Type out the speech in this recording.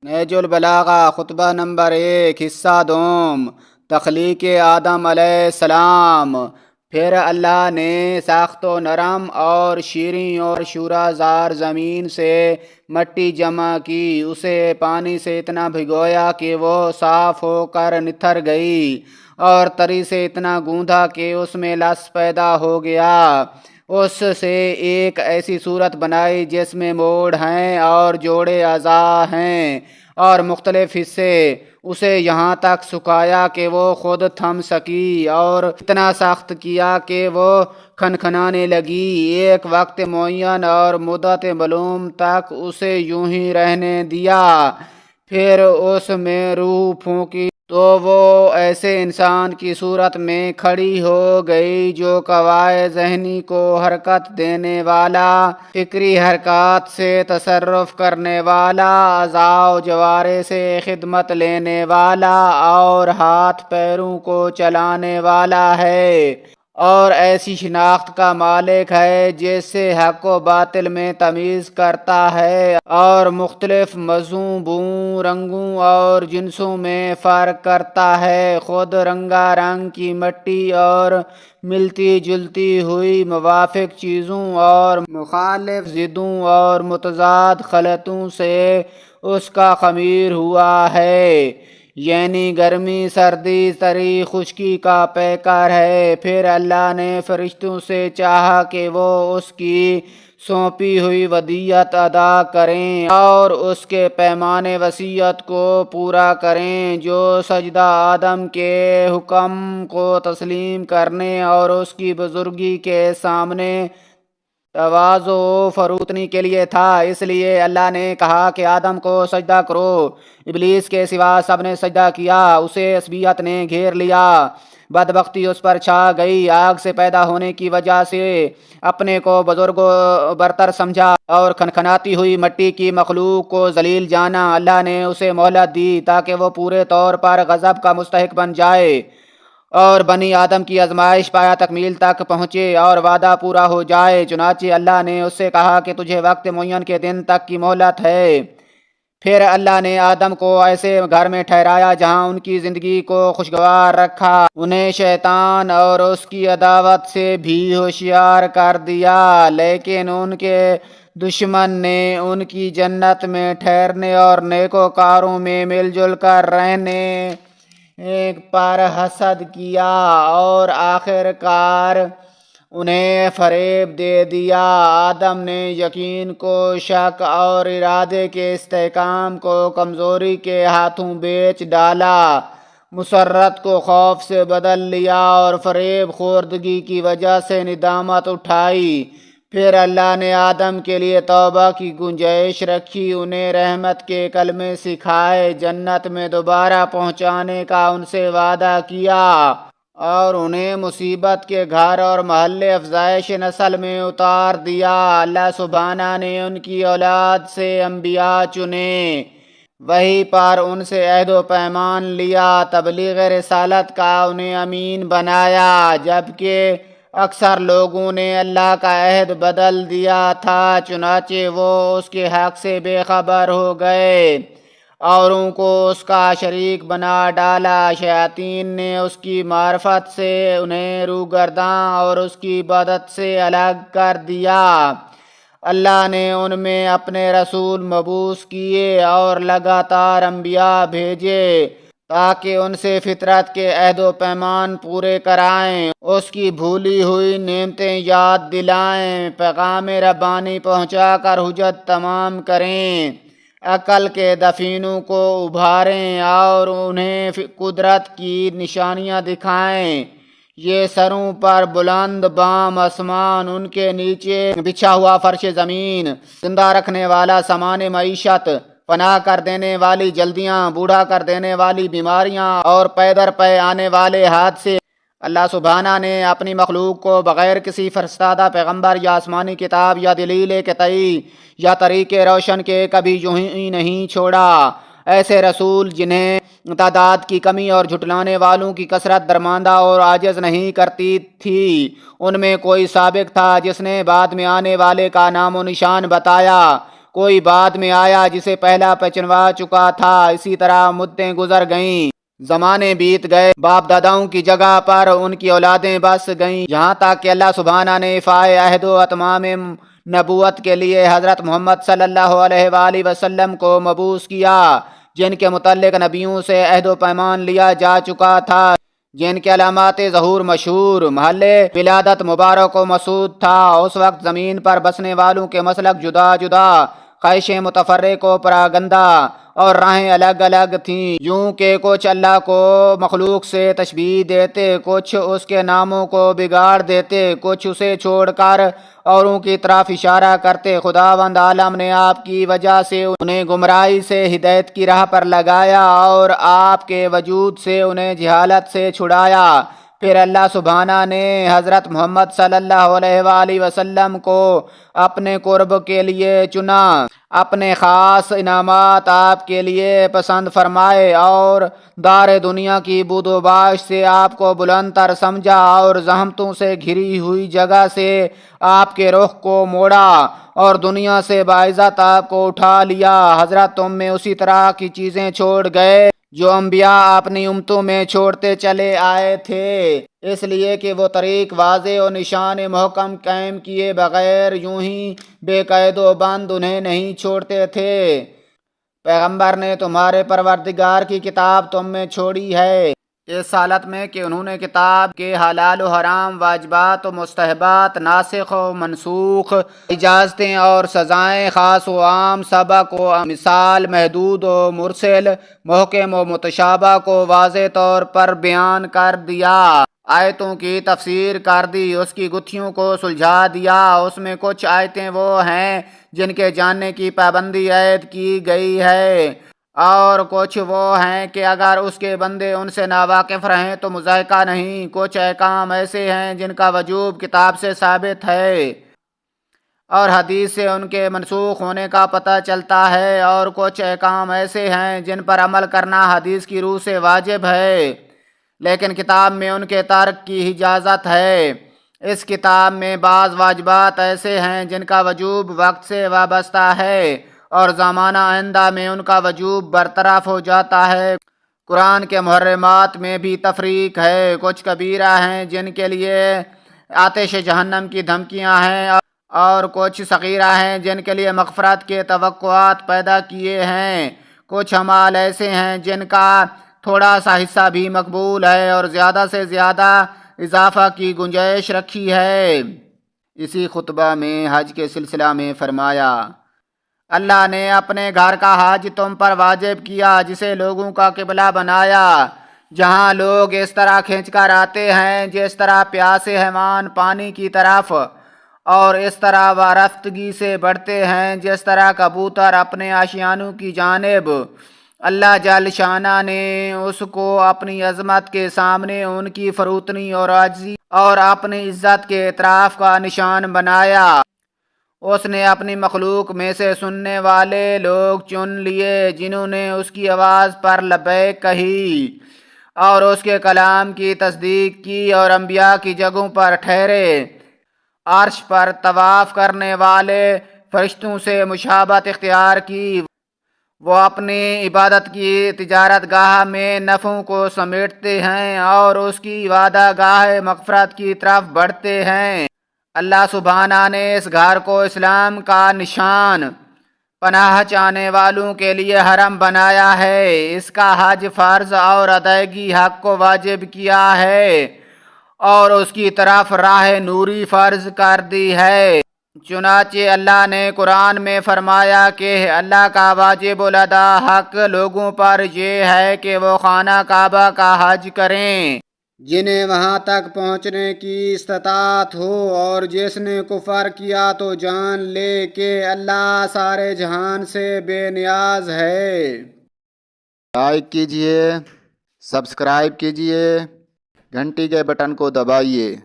نہج البلاغہ خطبہ نمبر 1 حصہ دوم تخلیق آدم علیہ السلام۔ پھر اللہ نے سخت و نرم اور شیریں اور شورازار زمین سے مٹی جمع کی، اسے پانی سے اتنا بھگویا کہ وہ صاف ہو کر نتھر گئی، اور تری سے اتنا گوندھا کہ اس میں لس پیدا ہو گیا۔ اس سے ایک ایسی صورت بنائی جس میں موڑ ہیں اور جوڑے اعضاء ہیں اور مختلف حصے، اسے یہاں تک سکھایا کہ وہ خود تھم سکی، اور اتنا سخت کیا کہ وہ کھنکھنانے لگی۔ ایک وقت معین اور مدت معلوم تک اسے یوں ہی رہنے دیا، پھر اس میں روح پھونکی تو وہ ایسے انسان کی صورت میں کھڑی ہو گئی جو قوائے ذہنی کو حرکت دینے والا، فکری حرکات سے تصرف کرنے والا، اعضاء و جوارے سے خدمت لینے والا اور ہاتھ پیروں کو چلانے والا ہے، اور ایسی شناخت کا مالک ہے جس سے حق و باطل میں تمیز کرتا ہے اور مختلف مزوں، بوؤں، رنگوں اور جنسوں میں فرق کرتا ہے۔ خود رنگا رنگ کی مٹی اور ملتی جلتی ہوئی موافق چیزوں اور مخالف ضدوں اور متضاد خلطوں سے اس کا خمیر ہوا ہے، یعنی گرمی، سردی، تری، خشکی کا پیکر ہے۔ پھر اللہ نے فرشتوں سے چاہا کہ وہ اس کی سونپی ہوئی ودیعت ادا کریں اور اس کے پیمانے وصیت کو پورا کریں، جو سجدہ آدم کے حکم کو تسلیم کرنے اور اس کی بزرگی کے سامنے تواضع و فروتنی کے لیے تھا۔ اس لیے اللہ نے کہا کہ آدم کو سجدہ کرو۔ ابلیس کے سوا سب نے سجدہ کیا، اسے عصبیت نے گھیر لیا، بدبختی اس پر چھا گئی۔ آگ سے پیدا ہونے کی وجہ سے اپنے کو بزرگ و برتر سمجھا اور کھنکھناتی ہوئی مٹی کی مخلوق کو ذلیل جانا۔ اللہ نے اسے مہلت دی تاکہ وہ پورے طور پر غضب کا مستحق بن جائے اور بنی آدم کی آزمائش پایا تکمیل تک پہنچے اور وعدہ پورا ہو جائے۔ چنانچہ اللہ نے اس سے کہا کہ تجھے وقت معین کے دن تک کی مہلت ہے۔ پھر اللہ نے آدم کو ایسے گھر میں ٹھہرایا جہاں ان کی زندگی کو خوشگوار رکھا، انہیں شیطان اور اس کی عداوت سے بھی ہوشیار کر دیا، لیکن ان کے دشمن نے ان کی جنت میں ٹھہرنے اور نیکوکاروں میں مل جل کر رہنے پر حسد کیا اور آخر کار انہیں فریب دے دیا۔ آدم نے یقین کو شک اور ارادے کے استحکام کو کمزوری کے ہاتھوں بیچ ڈالا، مسرت کو خوف سے بدل لیا اور فریب خوردگی کی وجہ سے ندامت اٹھائی۔ پھر اللہ نے آدم کے لیے توبہ کی گنجائش رکھی، انہیں رحمت کے کلمے سکھائے، جنت میں دوبارہ پہنچانے کا ان سے وعدہ کیا اور انہیں مصیبت کے گھر اور محل افزائش نسل میں اتار دیا۔ اللہ سبحانہ نے ان کی اولاد سے انبیاء چنے، وحی پر ان سے عہد و پیمان لیا، تبلیغ رسالت کا انہیں امین بنایا، جبکہ اکثر لوگوں نے اللہ کا عہد بدل دیا تھا، چنانچہ وہ اس کے حق سے بے خبر ہو گئے، اوروں کو اس کا شریک بنا ڈالا۔ شیاطین نے اس کی معرفت سے انہیں روگرداں اور اس کی عبادت سے الگ کر دیا۔ اللہ نے ان میں اپنے رسول مبعوث کیے اور لگاتار انبیاء بھیجے تاکہ ان سے فطرت کے عہد و پیمان پورے کرائیں، اس کی بھولی ہوئی نعمتیں یاد دلائیں، پیغام ربانی پہنچا کر حجت تمام کریں، عقل کے دفینوں کو ابھاریں اور انہیں قدرت کی نشانیاں دکھائیں۔ یہ سروں پر بلند بام آسمان، ان کے نیچے بچھا ہوا فرش زمین، زندہ رکھنے والا سامان معیشت، پناہ کر دینے والی جلدیاں، بوڑھا کر دینے والی بیماریاں اور پے در پے آنے والے حادثے۔ اللہ سبحانہ نے اپنی مخلوق کو بغیر کسی فرستادہ پیغمبر یا آسمانی کتاب یا دلیل قطعی یا طریق روشن کے کبھی یوں ہی نہیں چھوڑا۔ ایسے رسول جنہیں تعداد کی کمی اور جھٹلانے والوں کی کثرت درماندہ اور عاجز نہیں کرتی تھی، ان میں کوئی سابق تھا جس نے بعد میں آنے والے کا نام و نشان بتایا، کوئی بعد میں آیا جسے پہلا پہچنوا چکا تھا۔ اسی طرح مدتیں گزر گئیں، زمانے بیت گئے، باپ داداؤں کی جگہ پر ان کی اولادیں بس گئیں، یہاں تک کہ اللہ سبحانہ نے افائے عہد و اتمام نبوت کے لیے حضرت محمد صلی اللہ علیہ وآلہ وسلم کو مبعوث کیا، جن کے متعلق نبیوں سے عہد و پیمان لیا جا چکا تھا، جن کے علامات ظہور مشہور، محلِ ولادت مبارک و مسعود تھا۔ اس وقت زمین پر بسنے والوں کے مسلک جدا جدا، خواہشیں متفرق و پراگندہ اور راہیں الگ الگ تھیں، یوں کہ کچھ اللہ کو مخلوق سے تشبیہ دیتے، کچھ اس کے ناموں کو بگاڑ دیتے، کچھ اسے چھوڑ کر اوروں کی طرف اشارہ کرتے۔ خداوند عالم نے آپ کی وجہ سے انہیں گمراہی سے ہدایت کی راہ پر لگایا اور آپ کے وجود سے انہیں جہالت سے چھڑایا۔ پھر اللہ سبحانہ نے حضرت محمد صلی اللہ علیہ وآلہ وسلم کو اپنے قرب کے لیے چنا، اپنے خاص انعامات آپ کے لیے پسند فرمائے اور دار دنیا کی بود و باش سے آپ کو بلند تر سمجھا اور زحمتوں سے گھری ہوئی جگہ سے آپ کے رخ کو موڑا اور دنیا سے باعزت آپ کو اٹھا لیا۔ حضرت تم میں اسی طرح کی چیزیں چھوڑ گئے جو انبیاء اپنی امتوں میں چھوڑتے چلے آئے تھے، اس لیے کہ وہ طریق واضح اور نشان محکم قائم کیے بغیر یوں ہی بے قید و بند انہیں نہیں چھوڑتے تھے۔ پیغمبر نے تمہارے پروردگار کی کتاب تم میں چھوڑی ہے، اس حالت میں کہ انہوں نے کتاب کے حلال و حرام، واجبات و مستحبات، ناسخ و منسوخ، اجازتیں اور سزائیں، خاص و عام، سبق و مثال، محدود و مرسل، محکم و متشابہ کو واضح طور پر بیان کر دیا، آیتوں کی تفسیر کر دی، اس کی گتھیوں کو سلجھا دیا۔ اس میں کچھ آیتیں وہ ہیں جن کے جاننے کی پابندی عائد کی گئی ہے اور کچھ وہ ہیں کہ اگر اس کے بندے ان سے ناواقف رہیں تو مذائقہ نہیں۔ کچھ احکام ایسے ہیں جن کا وجوب کتاب سے ثابت ہے اور حدیث سے ان کے منسوخ ہونے کا پتہ چلتا ہے، اور کچھ احکام ایسے ہیں جن پر عمل کرنا حدیث کی روح سے واجب ہے لیکن کتاب میں ان کے ترک کی اجازت ہے۔ اس کتاب میں بعض واجبات ایسے ہیں جن کا وجوب وقت سے وابستہ ہے اور زمانہ آئندہ میں ان کا وجوب برطرف ہو جاتا ہے۔ قرآن کے محرمات میں بھی تفریق ہے، کچھ کبیرہ ہیں جن کے لیے آتش جہنم کی دھمکیاں ہیں اور کچھ صغیرہ ہیں جن کے لیے مغفرت کے توقعات پیدا کیے ہیں، کچھ اعمال ایسے ہیں جن کا تھوڑا سا حصہ بھی مقبول ہے اور زیادہ سے زیادہ اضافہ کی گنجائش رکھی ہے۔ اسی خطبہ میں حج کے سلسلہ میں فرمایا، اللہ نے اپنے گھر کا حج تم پر واجب کیا جسے لوگوں کا قبلہ بنایا، جہاں لوگ اس طرح کھنچ کر آتے ہیں جس طرح پیاسے حیوان پانی کی طرف، اور اس طرح وہ رفتگی سے بڑھتے ہیں جس طرح کبوتر اپنے آشیانوں کی جانب۔ اللہ جل شانہ نے اس کو اپنی عظمت کے سامنے ان کی فروتنی اور عاجزی اور اپنی عزت کے اعتراف کا نشان بنایا۔ اس نے اپنی مخلوق میں سے سننے والے لوگ چن لیے جنہوں نے اس کی آواز پر لبیک کہی اور اس کے کلام کی تصدیق کی اور انبیاء کی جگہوں پر ٹھہرے۔ عرش پر طواف کرنے والے فرشتوں سے مشابہت اختیار کی، وہ اپنی عبادت کی تجارت گاہ میں نفعوں کو سمیٹتے ہیں اور اس کی وعدہ گاہ مغفرت کی طرف بڑھتے ہیں۔ اللہ سبحانہ نے اس گھر کو اسلام کا نشان، پناہ چاہنے والوں کے لیے حرم بنایا ہے، اس کا حج فرض اور ادائیگی حق کو واجب کیا ہے اور اس کی طرف راہ نوری فرض کر دی ہے۔ چنانچہ اللہ نے قرآن میں فرمایا کہ اللہ کا واجب الادا حق لوگوں پر یہ ہے کہ وہ خانہ کعبہ کا حج کریں جنہیں وہاں تک پہنچنے کی استطاعت ہو، اور جس نے کفر کیا تو جان لے کہ اللہ سارے جہان سے بے نیاز ہے۔ لائک کیجئے، سبسکرائب کیجئے، گھنٹی کے بٹن کو دبائیے۔